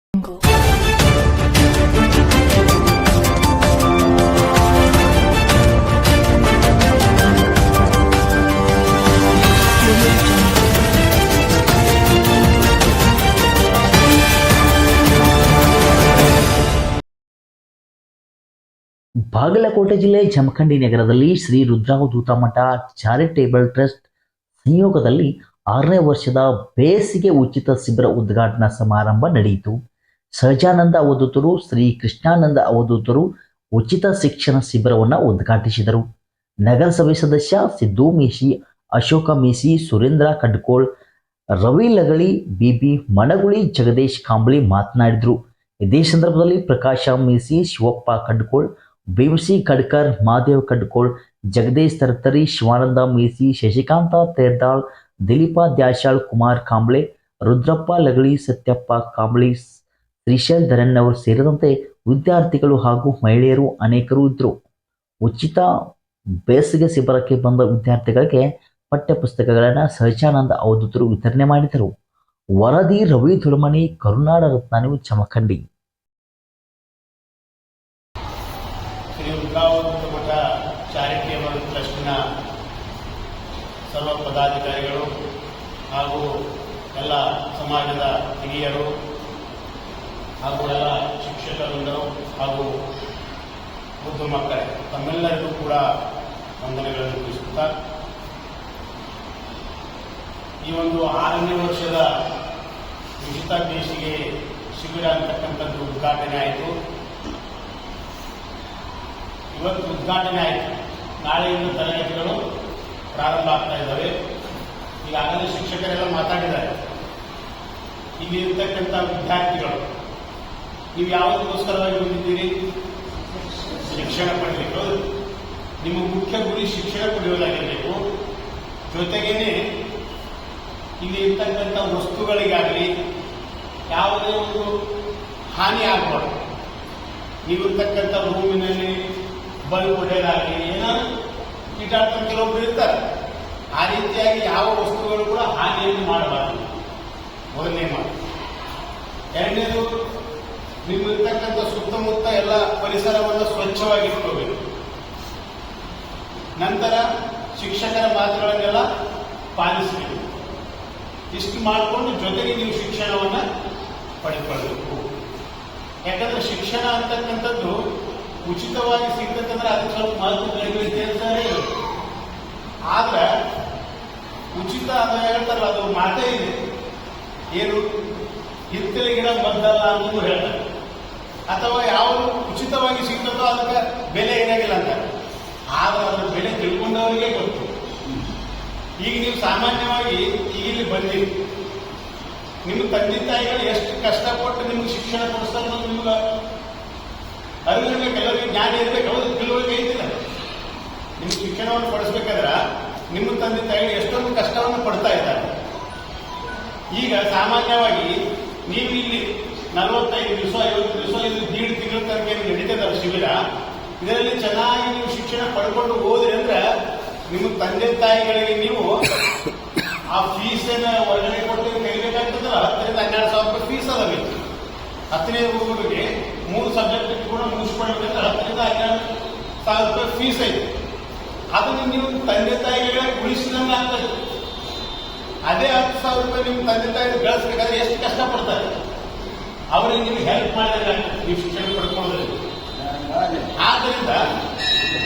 ಬಾಗಲಕೋಟೆ ಜಿಲ್ಲೆ ಜಮಖಂಡಿ ನಗರದಲ್ಲಿ ಶ್ರೀ ರುದ್ರಾವಧೂತ ಮಠ charitable trust ಸಂಯೋಗದಲ್ಲಿ 6ನೇ ವರ್ಷದ ಬೇಸಿಗೆ ಉಚಿತ ಶಿಬಿರ ಉದ್ಘಾಟನಾ ಸಮಾರಂಭ ನಡೆಯಿತು. ಸಹಜಾನಂದ ಅವಧೂತರು, ಶ್ರೀ ಕೃಷ್ಣಾನಂದ ಅವಧೂತರು ಉಚಿತ ಶಿಕ್ಷಣ ಶಿಬಿರವನ್ನು ಉದ್ಘಾಟಿಸಿದರು. ನಗರಸಭೆ ಸದಸ್ಯ ಸಿದ್ದು ಮೇಶಿ, ಅಶೋಕ ಮೇಸಿ, ಸುರೇಂದ್ರ ಕಡ್ಕೋಳ್, ರವಿ ಲಗಳಿ, ಬಿಬಿ ಮಣಗುಳಿ, ಜಗದೀಶ್ ಕಾಂಬಳಿ ಮಾತನಾಡಿದರು. ಇದೇ ಸಂದರ್ಭದಲ್ಲಿ ಪ್ರಕಾಶ ಮೇಸಿ, ಶಿವಪ್ಪ ಕಡ್ಕೋಳ್, ಭೀಮಸಿ ಖಡ್ಕರ್, ಮಹಾದೇವ್ ಕಡ್ಕೋಳ್, ಜಗದೀಶ್ ತರ್ತರಿ, ಶಿವಾನಂದ ಮೇಸಿ, ಶಶಿಕಾಂತ ತೇರ್ದಾಳ್, ದಿಲೀಪ ದ್ಯಾಶಾಳ್, ಕುಮಾರ್ ಕಾಂಬ್ಳೆ, ರುದ್ರಪ್ಪ ಲಗಳಿ, ಸತ್ಯಪ್ಪ ಕಾಂಬ್ಳಿ, ಶ್ರೀಶೈಲ್ ಧರಣ್ಣವರು ಸೇರಿದಂತೆ ವಿದ್ಯಾರ್ಥಿಗಳು ಹಾಗೂ ಮಹಿಳೆಯರು ಅನೇಕರು ಇದ್ದರು. ಉಚಿತ ಬೇಸಿಗೆ ಶಿಬಿರಕ್ಕೆ ಬಂದ ವಿದ್ಯಾರ್ಥಿಗಳಿಗೆ ಪಠ್ಯಪುಸ್ತಕಗಳನ್ನು ಸಹಜಾನಂದ ಅವಧೂತರು ವಿತರಣೆ ಮಾಡಿದರು. ವರದಿ ರವಿ ದುಳಮನಿ, ಕರುನಾಡ ರತ್ನ ನ್ಯೂಸ್, ಜಮಖಂಡಿ. ಶ್ರೀ ರುದ್ರಾವಧೂತ ಮಠ ಚಾರಿಟೇಬಲ್ ಟ್ರಸ್ಟ್ನ ಸರ್ವ ಪದಾಧಿಕಾರಿಗಳು ಹಾಗೂ ಎಲ್ಲ ಸಮಾಜದ ಹಿರಿಯರು ಹಾಗೂ ಎಲ್ಲ ಶಿಕ್ಷಕರು ಹಾಗೂ ಬುದ್ಧ ಮಕ್ಕಳೇ ತಮ್ಮೆಲ್ಲರಿಗೂ ಕೂಡ ವಂದನೆಗಳನ್ನು ತಿಳಿಸುತ್ತಾ, ಈ ಒಂದು 6ನೇ ವರ್ಷದ ಉಚಿತ ಬೇಸಿಗೆ ಶಿಬಿರ ಅಂತಕ್ಕಂಥದ್ದು ಉದ್ಘಾಟನೆ ಆಯಿತು. ಇವತ್ತು ಉದ್ಘಾಟನೆ ಆಯಿತು. ನಾಳೆಯಿಂದ ತರಗತಿಗಳು ಪ್ರಾರಂಭ ಆಗ್ತಾ ಇದ್ದಾವೆ. ಈಗಾಗಲೇ ಶಿಕ್ಷಕರೆಲ್ಲ ಮಾತಾಡಿದ್ದಾರೆ. ಇಲ್ಲಿ ಇರ್ತಕ್ಕಂಥ ವಿದ್ಯಾರ್ಥಿಗಳು, ನೀವು ಯಾವುದಕ್ಕೋಸ್ಕರವಾಗಿ ಬಂದಿದ್ದೀರಿ? ಶಿಕ್ಷಣ ಪಡೆಯಬೇಕು. ನಿಮ್ಮ ಮುಖ್ಯ ಗುರಿ ಶಿಕ್ಷಣ ಪಡೆಯುವುದಾಗಿರಬೇಕು. ಜೊತೆಗೇನೆ ಇಲ್ಲಿ ಇರ್ತಕ್ಕಂಥ ವಸ್ತುಗಳಿಗಾಗಲಿ ಯಾವುದೇ ಒಂದು ಹಾನಿ ಆಗಬಾರ್ದು. ನೀವಿರ್ತಕ್ಕಂಥ ರೂಮಿನಲ್ಲಿ ಬಲ್ಬ್ ಹೊಡೆಯಲಾಗಲಿ ಏನಾದ್ರು ಕೀಟಾಡ್ಕೊಂಡು ಕೆಲವೊಬ್ಬರು ಇರ್ತಾರೆ. ಆ ರೀತಿಯಾಗಿ ಯಾವ ವಸ್ತುಗಳು ಕೂಡ ಹಾನಿಯನ್ನು ಮಾಡಬಾರದು, ಮೊದಲನೇ ಮಾತು. ಎರಡನೇದು, ನಿಮ್ಮಿರ್ತಕ್ಕಂಥ ಸುತ್ತಮುತ್ತ ಎಲ್ಲ ಪರಿಸರವನ್ನು ಸ್ವಚ್ಛವಾಗಿಟ್ಕೋಬೇಕು. ನಂತರ ಶಿಕ್ಷಕರ ಮಾತುಗಳನ್ನೆಲ್ಲ ಪಾಲಿಸಬೇಕು. ಇಷ್ಟು ಮಾಡಿಕೊಂಡು ಜೊತೆಗೆ ನೀವು ಶಿಕ್ಷಣವನ್ನು ಪಡೆದುಕೊಳ್ಳಬೇಕು. ಯಾಕಂದ್ರೆ ಶಿಕ್ಷಣ ಅಂತಕ್ಕಂಥದ್ದು ಉಚಿತವಾಗಿ ಸಿಗ್ತಕ್ಕಂದ್ರೆ ಅದಕ್ಕೆ ಸ್ವಲ್ಪ ಮಹತ್ವ ಇರ್ತಾರೆ. ಆದ್ರೆ ಉಚಿತ ಅಂತ ಹೇಳ್ತಾರಲ್ಲ, ಅದು ಮಾತೇ ಇದೆ. ಏನು ಹಿತ್ತಲ ಗಿಡ ಮದ್ದಲ್ಲ ಅಂತಲೂ ಹೇಳ್ತಾರೆ. ಅಥವಾ ಯಾವುದು ಉಚಿತವಾಗಿ ಸಿಗ್ತದೋ ಅದಕ್ಕೆ ಬೆಲೆ ಏನಾಗಿಲ್ಲ ಅಂತ. ಆದ್ರೆ ಅದ್ರ ಬೆಲೆ ತಿಳ್ಕೊಂಡವರಿಗೆ ಗೊತ್ತು. ಈಗ ನೀವು ಸಾಮಾನ್ಯವಾಗಿ ಈಗ ಇಲ್ಲಿ ಬಂದಿರಿ, ನಿಮ್ಮ ತಂದೆ ತಾಯಿಗಳು ಎಷ್ಟು ಕಷ್ಟಪಟ್ಟು ನಿಮ್ಗೆ ಶಿಕ್ಷಣ ಕೊಡಿಸ್ತಾರೆ ಅನ್ನೋದು ನಿಮ್ಗೆ ಅರಿವಿನ ಕೆಲವರಿಗೆ ಜ್ಞಾನ ಇರಬೇಕು. ಅವ್ರಿಗೆ ತಿಳುವಳಿಕೆ ಐತಿಲ್ಲ. ನಿಮ್ಗೆ ಶಿಕ್ಷಣವನ್ನು ಕೊಡಿಸ್ಬೇಕಾದ್ರೆ ನಿಮ್ಮ ತಂದೆ ತಾಯಿಗಳು ಎಷ್ಟೊಂದು ಕಷ್ಟವನ್ನು ಪಡ್ತಾ ಇದ್ದಾರೆ. ಈಗ ಸಾಮಾನ್ಯವಾಗಿ ನೀವು ಇಲ್ಲಿ 45 ದಿವಸ 50 ದಿವಸ ಇದು 1.5 ತಿಂಗಳ ತನಕ ನಡೀತದಲ್ಲ ಶಿಬಿರ. ಇದರಲ್ಲಿ ಚೆನ್ನಾಗಿ ನೀವು ಶಿಕ್ಷಣ ಪಡ್ಕೊಂಡು ಹೋದ್ರಿ ಅಂದ್ರೆ ನಿಮ್ಮ ತಂದೆ ತಾಯಿಗಳಿಗೆ ನೀವು ಆ ಫೀಸನ್ನು ಹೊರಗಡೆ ಕೊಟ್ಟು ಕಲಿಬೇಕಾಗ್ತದಲ್ಲ. 10,000 ರಿಂದ 12,000 ರೂಪಾಯಿ ಫೀಸ್ ಅದ. 10ನೇ ಹುಡುಗರಿಗೆ 3 ಸಬ್ಜೆಕ್ಟ್ ಕೂಡ ಮುಗಿಸ್ಕೊಳ್ಬೇಕಂದ್ರೆ 10,000 ರಿಂದ 12,000 ರೂಪಾಯಿ ಫೀಸ್ ಐತೆ. ಅದನ್ನು ನೀವು ತಂದೆ ತಾಯಿಗಳಿಗೆ ಉಳಿಸಿದಂಗೆ ಆಗ್ತದೆ. ಅದೇ 10,000 ರೂಪಾಯಿ ನಿಮ್ಮ ತಂದೆ ತಾಯಿ ಗಳಿಸ್ಬೇಕಾದ್ರೆ ಎಷ್ಟು ಕಷ್ಟಪಡ್ತಾರೆ. ಅವರಿಗೆ ನೀವು ಹೆಲ್ಪ್ ಮಾಡಿದಾಗ ನೀವು ಶಿಕ್ಷಣ ಪಡ್ಕೊಳ್ಳೋದ್ರಿಂದ. ಆದ್ದರಿಂದ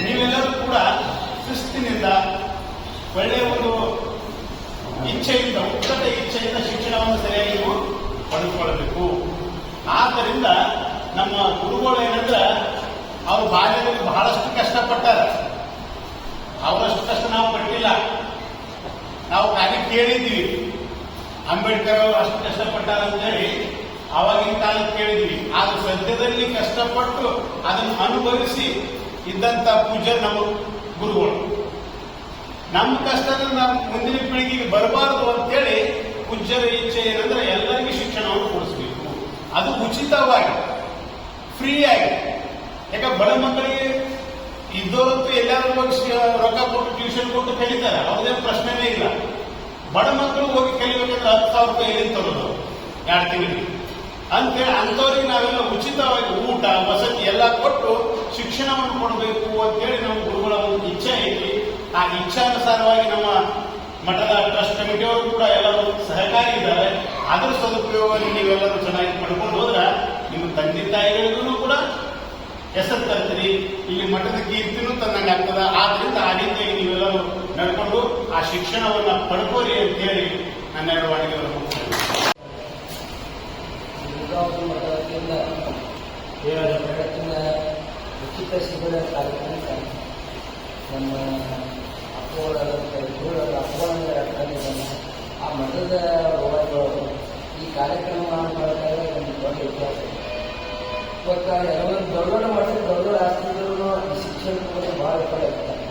ನೀವೆಲ್ಲರೂ ಕೂಡ ಶಿಸ್ತಿನಿಂದ, ಒಳ್ಳೆಯ ಒಂದು ಇಚ್ಛೆಯಿಂದ, ಉನ್ನತ ಇಚ್ಛೆಯಿಂದ ಶಿಕ್ಷಣವನ್ನು ಸರಿಯಾಗಿ ನೀವು ಪಡೆದುಕೊಳ್ಳಬೇಕು. ಆದ್ದರಿಂದ ನಮ್ಮ ಗುರುಗಳು ಏನಂದ್ರೆ ಅವರು ಬಾಲ್ಯದಲ್ಲಿ ಬಹಳಷ್ಟು ಕಷ್ಟಪಟ್ಟಾರೆ. ಅವರಷ್ಟು ಕಷ್ಟ ನಾವು ಪಟ್ಟಿಲ್ಲ. ನಾವು ಖಾಲಿ ಕೇಳಿದ್ದೀವಿ, ಅಂಬೇಡ್ಕರ್ ಅವರು ಅಷ್ಟು ಕಷ್ಟಪಟ್ಟಾರ ಅಂತೇಳಿ ಆವಾಗಿನ ಕಾಲಕ್ಕೆ ಕೇಳಿದ್ವಿ. ಆದ್ರೆ ಸದ್ಯದಲ್ಲಿ ಕಷ್ಟಪಟ್ಟು ಅದನ್ನು ಅನುಭವಿಸಿ ಇದ್ದಂತ ಪೂಜ್ಯ ನಮ್ಮ ಗುರುಗಳು. ನಮ್ಮ ಕಷ್ಟದ ನಮ್ಮ ಮುಂದಿನ ಪೀಳಿಗೆಗೆ ಬರಬಾರದು ಅಂತೇಳಿ ಪೂಜ್ಯರ ಇಚ್ಛೆ ಏನಂದ್ರೆ ಎಲ್ಲರಿಗೂ ಶಿಕ್ಷಣವನ್ನು ಕೊಡಿಸಬೇಕು. ಅದು ಉಚಿತವಾಗಿ, ಫ್ರೀಯಾಗಿ. ಯಾಕೆ ಬಡ ಮಕ್ಕಳಿಗೆ ಇದ್ದವರಂತೂ ಎಲ್ಲಾದ್ರೂ ರೊಕ್ಕ ಕೊಟ್ಟು ಟ್ಯೂಷನ್ ಕೊಟ್ಟು ಕಲಿತಾರೆ, ಅವ್ರದೇ ಪ್ರಶ್ನೆನೇ ಇಲ್ಲ. ಬಡ ಮಕ್ಕಳು ಹೋಗಿ ಕಲಿಬೇಕಂದ್ರೆ 10,000 ರೂಪಾಯಿ ಎಲ್ಲಿ ತರೋದು 2 ತಿಂಗಳಿಗೆ. ಅಂತೇಳಿ ಅಂಥವ್ರಿಗೆ ನಾವೆಲ್ಲ ಉಚಿತವಾಗಿ ಊಟ ವಸತಿ ಎಲ್ಲ ಕೊಟ್ಟು ಶಿಕ್ಷಣವನ್ನು ಕೊಡಬೇಕು ಅಂತೇಳಿ ನಮ್ಮ ಗುರುಗಳ ಒಂದು ಇಚ್ಛೆ ಐತಿ. ಆ ಇಚ್ಛಾನುಸಾರವಾಗಿ ನಮ್ಮ ಮಠದ ಟ್ರಸ್ಟ್ ಕಮಿಟಿಯವರು ಕೂಡ ಎಲ್ಲರೂ ಸಹಕಾರಿ ಇದ್ದಾರೆ. ಅದರ ಸದುಪಯೋಗವನ್ನು ನೀವೆಲ್ಲರೂ ಚೆನ್ನಾಗಿ ಪಡ್ಕೊಂಡು ಹೋದ್ರೆ ನಿಮ್ಮ ತಂದೆ ತಾಯಿಗಳಿಗೂ ಕೂಡ ಹೆಸರು ತರ್ತೀರಿ, ಇಲ್ಲಿ ಮಠದ ಕೀರ್ತಿನೂ ತಂದಂಗೆ ಆಗ್ತದೆ. ಆದ್ರಿಂದ ಆ ರೀತಿಯಾಗಿ ನೀವೆಲ್ಲರೂ ನಡ್ಕೊಂಡು ಆ ಶಿಕ್ಷಣವನ್ನ ಪಡ್ಕೋರಿ ಅಂತ ಹೇಳಿ ನನ್ನೆರಡು ವಾಣಿಗಳನ್ನು ಉಚಿತ ಶಿಬಿರ ಕಾರ್ಯಕ್ರಮ ನಮ್ಮ ಅಪ್ಪಗಳಿದ್ದಾನೆ ಆ ಮಠದ ಒಳಗಳು ಈ ಕಾರ್ಯಕ್ರಮ ಮಾಡಿದಾಗ ಒಂದು ದೊಡ್ಡ ಇತಿಹಾಸ. ಇವತ್ತು ಎಲ್ಲರೂ ದೊಡ್ಡ ದೊಡ್ಡ ಮಠದ ದೊಡ್ಡ ದೊಡ್ಡ ಆಸ್ತಿಗಳು ಈ ಶಿಕ್ಷಣಕ್ಕೆ ಭಾಳ ಉಪಯೋಗ ಆಗ್ತಾರೆ.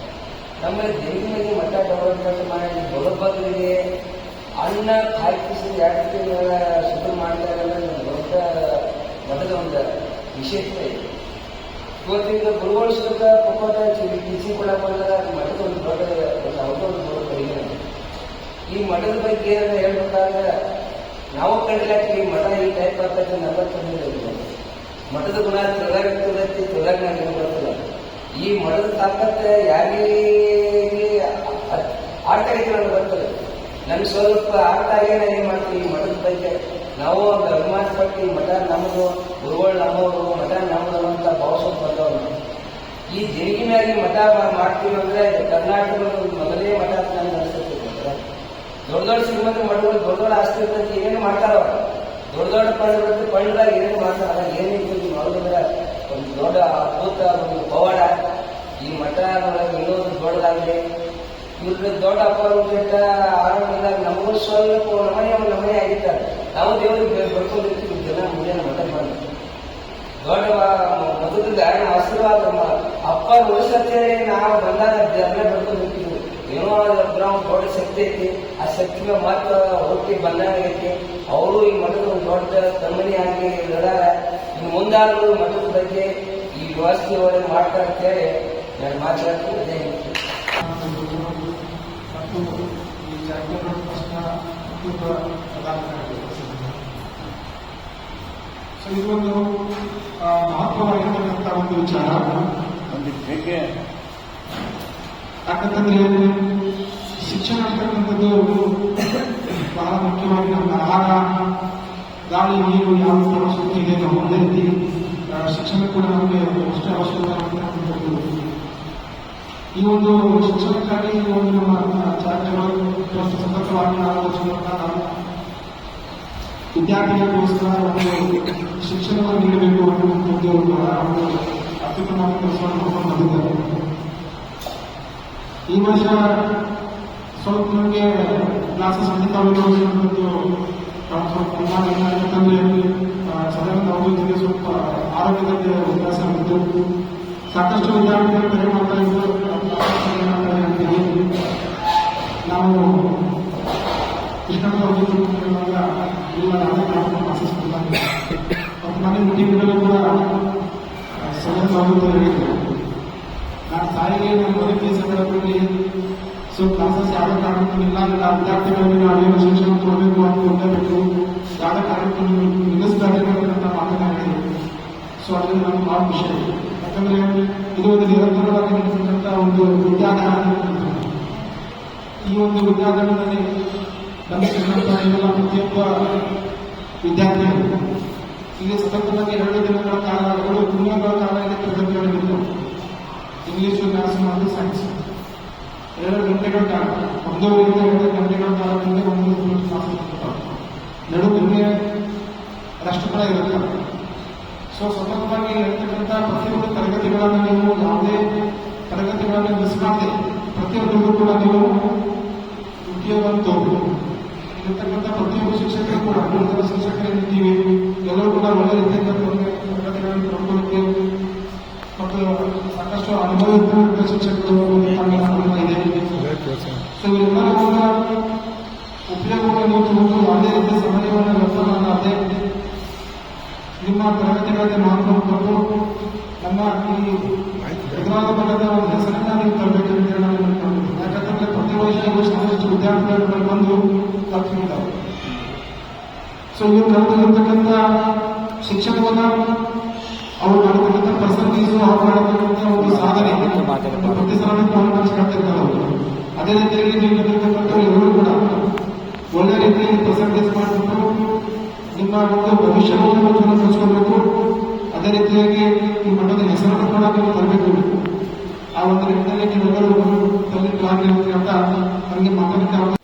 ನಮ್ಮಲ್ಲಿ ದೇವಿನಲ್ಲಿ ಮಠ ಡೆವಲಪ್ಮೆಂಟ್ ಮಾಡಿ ದೊಡ್ಡಬಗ್ಗರಿಗೆ ಅನ್ನ ಹಾಕಿಸಿ 2 ತಿಂಗಳ ಶಿಬಿರ ಮಾಡ್ತಾರಲ್ಲ ದೊಡ್ಡ ಮಠದ ಒಂದು ವಿಶೇಷತೆ ಇದೆ. ಇವತ್ತಿಂದ ಗುರುಗಳು ಶುಲ್ಕ ಪಕ್ಕೋಟ ಟೀಚಿಂಗ್ ಕೂಡ ಬಂದಾಗ ಮಠದ ಒಂದು ದೊಡ್ಡ ಒಂದು ದೊಡ್ಡ ಪರಿಗಣನೆ. ಈ ಮಠದ ಬಗ್ಗೆ ಏನಾದ್ರು ಹೇಳ್ಬೇಕಾದ್ರೆ ನಾವು ಕಂಡಿಲ್ಲ ಈ ಮಠ ಈ ಟೈಪ್ ಆಗ್ತದೆ 40 ಮಠದ ಗುಣ ತಿಳಗಾಗ್ತದೈತಿ, ತಿಳಗ ನನಗೆ ಬರ್ತಲ್ಲ. ಈ ಮಠದ ತಾಕತ್ತು ಯಾರಿಗೆ ಆಟ ಐತೆ ನನಗೆ ಬರ್ತದೆ. ನನ್ಗೆ ಸ್ವಲ್ಪ ಆಟ ಆಗೇ ನಾನು ಏನು ಮಾಡ್ತೀವಿ ಈ ಮಠದ ಬಗ್ಗೆ ನಾವು ಒಂದು ಅಭಿಮಾನ ಪಟ್ಟು ಈ ಮಠ ನಮ್ಮದು, ಗುರುಗಳು ನಮ್ಮವರು, ಮಠ ನಮ್ಮದು ಅಂತ ಭಾವಿಸೋದು ಬಂದವರು. ಈ ಜರುಗಿನಾಗಿ ಮಠ ಮಾಡ್ತೀವಿ ಅಂದ್ರೆ ಕರ್ನಾಟಕದ ಮೊದಲೇ ಮಠ ಅಂತ ನನಗೆ ಅನಿಸುತ್ತೆ. ದೊಡ್ಡ ದೊಡ್ಡ ಶ್ರೀಮಂತ ಮಠಗಳು ದೊಡ್ಡ ದೊಡ್ಡ ಆಸ್ತಿ ಇರ್ತೈತಿ, ಏನೇನು ಮಾಡ್ತಾರ ದೊಡ್ಡ ದೊಡ್ಡ ಪಂಡಿತರು ಪಂಡಿದಾಗ ಏನೇನು ಮಾಡ್ತಾರ ಏನಿರ್ತೈತಿ ಮಾಡೋದಂದ್ರೆ ಒಂದು ದೊಡ್ಡ ಅದ್ಭುತ ಒಂದು ಪವಾಡ. ಈ ಮಠ ಇನ್ನೊಂದು ದೊಡ್ಡದಾಗಲಿ ಇವ್ರಿಗೆ ದೊಡ್ಡ ಅಪಾರ ಆರಂಭದಾಗ ನಮಗೂ ಸ್ವಲ್ಪ ನಮನೆ ಆಗಿದ್ದಾರೆ. ನಾವು ದೇವರಿಗೆ ಬರ್ಕೊಂಡಿರ್ತೀವಿ ಜನ ಮುಂದೆ ಮಠ ಮಾಡಿ ದೊಡ್ಡ ಮಧುದಿಂದ ಆಶೀರ್ವಾದ ಅಪ್ಪ ಉಳಿಸತ್ತೇಳಿ ನಾವು ಬಂದಾಗ ಜನ ಬರ್ಕೊಂಡಿರ್ತೀವಿ. ಏನೋ ನಾವು ದೊಡ್ಡ ಶಕ್ತಿ ಐತಿ, ಆ ಶಕ್ತಿಗೆ ಮಾತ್ರ ಹುಟ್ಟಿ ಬಂದಾಗ ಐತಿ. ಅವರು ಈ ಮಠದ ಒಂದು ದೊಡ್ಡ ಕಣ್ಮನಿ ಆಗಿ ಇದಾರ. ಇನ್ನು ಮುಂದಾದರೂ ಮಠದ ಬಗ್ಗೆ ಈ ವ್ಯವಸ್ಥೆ ಒಳಗೆ ಮಾಡ್ತಾರೆ ಅಂತೇಳಿ ನಾನು ಮಾತಾಡ್ತೀನಿ. ಸೊ ಇದೊಂದು ಮಹತ್ವವಾಗಿರ್ತಕ್ಕಂಥ ಒಂದು ವಿಚಾರ. ಯಾಕಂತಂದ್ರೆ ಶಿಕ್ಷಣ ಅಂತಕ್ಕಂಥದ್ದು ಬಹಳ ಮುಖ್ಯವಾಗಿ ನಮ್ಮ ಆಹಾರ, ಗಾಳಿ, ನೀರು ಯಾವ ಅವಶ್ಯಕತೆ ಇದೆ ನಾವು ಒಂದೇ ರೀತಿ ಶಿಕ್ಷಣ ಕೂಡ ನಮಗೆ ಅಷ್ಟೇ ಅವಶ್ಯಕತೆ. ಈ ಒಂದು ಶಿಕ್ಷಣಕ್ಕಾಗಿ ಈ ಒಂದು ನಮ್ಮ ಚಾರಿಟೇಬಲ್ ಸತತವಾಗಿ ನಾವು ವಿದ್ಯಾರ್ಥಿಗಳಿಗೋಸ್ಕರ ಒಂದು ಶಿಕ್ಷಣವನ್ನು ನೀಡಬೇಕು ಅನ್ನುವಂಥದ್ದು ಒಂದು ಅತ್ಯುತ್ತಮ ಕೆಲಸವನ್ನು ಬಂದಿದ್ದಾರೆ. ಈ ವರ್ಷ ಸ್ವಲ್ಪ ನಮಗೆ ಕ್ಲಾಸಸ್ ಖಂಡಿತವಾಗುವಂಥದ್ದು ಯಾಕಂದ್ರೆ ಸದಾ ನಾವು ಸ್ವಲ್ಪ ಆರೋಗ್ಯದಲ್ಲಿ ವ್ಯತ್ಯಾಸ ಆಗಿದ್ದು ಸಾಕಷ್ಟು ವಿದ್ಯಾರ್ಥಿಗಳು ಕರೆ ಮಾಡ್ತಾ ಇದ್ರು. ನಾವು ಕೃಷ್ಣಪ್ಪ ಇಲ್ಲ ಕ್ಲಾಸಸ್ ಕೊಡ್ತಾರೆ ಮತ್ತು ಮನೆ ಮೀಟಿಂಗ್ಗಳು ಕೂಡ ಸದಾ ಆಗುತ್ತೆ ಹೇಳಿದ್ರು. ನಾನು ತಾಯಿಗೆ ನಾನು ಬದುಕಿ ಸಂದರ್ಭದಲ್ಲಿ ಸೊ ಕ್ಲಾಸಸ್ ಯಾವುದೇ ಕಾರ್ಯಕ್ರಮವಿಲ್ಲ, ವಿದ್ಯಾರ್ಥಿಗಳಿಗೆ ನಾವೇನು ಶಿಕ್ಷಣ ಕೊಡಬೇಕು ಅಂತ ಕೊಡಬೇಕು, ಯಾವುದೇ ಕಾರ್ಯಕ್ರಮ ನಿಲ್ಲಿಸಬೇಕು ಅಂತ ಮಾತನಾಡಿದ್ರು. ಸೊ ಅದರಿಂದ ನಮ್ಗೆ ಭಾಳ ಖುಷಿ. ಯಾಕಂದ್ರೆ ಇದು ಒಂದು ನಿರಂತರವಾಗಿ ನಡೆಸತಕ್ಕಂಥ ಒಂದು ವಿದ್ಯಾದಾನ. ಈ ಒಂದು ವಿದ್ಯಾದಾನದಲ್ಲಿ ಬಂದಿರತಕ್ಕಂಥ ಎಲ್ಲ ಪ್ರತಿಯೊಬ್ಬ ವಿದ್ಯಾರ್ಥಿಗಳು ಇಲ್ಲಿ ಸತತವಾಗಿ 2 ದಿನಗಳ ಕಾಲ 2 ತಿಂಗಳ ಕಾಲ ಇದಕ್ಕೆ ತರಗತಿಗಳಿದ್ದು ಇಂಗ್ಲಿಷು, ಮ್ಯಾಥ್ಸ್ ಮತ್ತು ಸೈನ್ಸ್ 2 ಗಂಟೆಗಳ ಕಾಲ 1.5 ಗಂಟೆಗಳ ಕಾಲ ಮುಂದೆ ಒಂದು ಕ್ಲಾಸ್ ಇರ್ತಾರೆ. 2 ಗಂಟೆ ರಷ್ಟು ಕೂಡ ಇರುತ್ತೆ. ಸೊ ಸತತವಾಗಿ ಇರತಕ್ಕಂಥ ಪ್ರತಿಯೊಂದು ತರಗತಿಗಳನ್ನು ನೀವು ಯಾವುದೇ ತರಗತಿಗಳನ್ನು ಮಿಸ್ ಮಾಡದೆ ಪ್ರತಿಯೊಂದು ಕೂಡ ನೀವು ಉದ್ಯೋಗವನ್ನು ತಗೋಬೇಕು. ಇರತಕ್ಕಂಥ ಪ್ರತಿಯೊಬ್ಬ ಶಿಕ್ಷಕರು ಕೂಡ 3 ಜನ ಶಿಕ್ಷಕರಿದ್ದೀವಿ, ಎಲ್ಲರೂ ಕೂಡ ಒಳ್ಳೆ ತರಗತಿಗಳನ್ನು ಪಡ್ಕೊಳ್ಳುತ್ತೇವೆ ಮತ್ತು ಸಾಕಷ್ಟು ಅನುಭವ ಇರ್ತಕ್ಕಂಥ ಶಿಕ್ಷಕರು ಇದೆ. ಸೊ ಇವರೆಲ್ಲರೂ ಕೂಡ ಉಪಯೋಗವನ್ನು ತಗೊಂಡು ಯಾವುದೇ ರೀತಿಯ ಸಮಯವನ್ನು ವ್ಯರ್ಥ ಮಾಡದೆ ನಿಮ್ಮ ತರಗತಿಗಳಲ್ಲಿ ಮಾತನ್ನು ಕೊಟ್ಟು ನಮ್ಮ ಈ ಎದುರಾದ ಮಠದ ಒಂದು ಹೆಸರನ್ನ ನೀವು ತರಬೇಕಂತ ನಾನು ಅನ್ಕೊಂಡಿದ್ದೀನಿ. ಯಾಕಂತಂದ್ರೆ ಪ್ರತಿ ವರ್ಷ ಸಾಕಷ್ಟು ವಿದ್ಯಾರ್ಥಿಗಳು ಬಂದು ಕಲ್ತಿದ್ದಾರೆ. ಸೊ ಇವರು ಕಲ್ತಿರ್ತಕ್ಕಂಥ ಶಿಕ್ಷಣವನ್ನು ಅವ್ರು ಮಾಡತಕ್ಕಂಥ ಪರ್ಸಂಟೇಜು ಅವ್ರು ಮಾಡತಕ್ಕಂಥ ಒಂದು ಸಾಧನೆ ಪ್ರತಿ ಸಲ ಪಾಲ್ಗೊಳ್ತಿರ್ತಾರೆ ಅವರು. ಅದೇ ರೀತಿಯಾಗಿ ನೀವು ಬಂದಿರತಕ್ಕಂಥವ್ರು ಎಲ್ಲರೂ ಕೂಡ ಒಳ್ಳೆ ರೀತಿಯಲ್ಲಿ ಪರ್ಸಂಟೇಜ್ ಮಾಡಿಬಿಟ್ಟು ನಿಮ್ಮ ಒಂದು ಭವಿಷ್ಯವನ್ನು ಉಜ್ವಲಗೊಳಿಸ್ಕೊಳ್ಬೇಕು. ಅದೇ ರೀತಿಯಾಗಿ ಈ ಮಠದ ಹೆಸರನ್ನು ಕೂಡ ನೀವು ತರಬೇಕು. ಆ ಒಂದು ನಿಟ್ಟಿನಲ್ಲಿ ನೀವೆಲ್ಲರೂ ತರಲಿಕ್ಕಾಗಲಿ ಅಂತ ನನಗೆ ಮಾತಾಡಲಿಕ್ಕೆ ಅವಕಾಶ.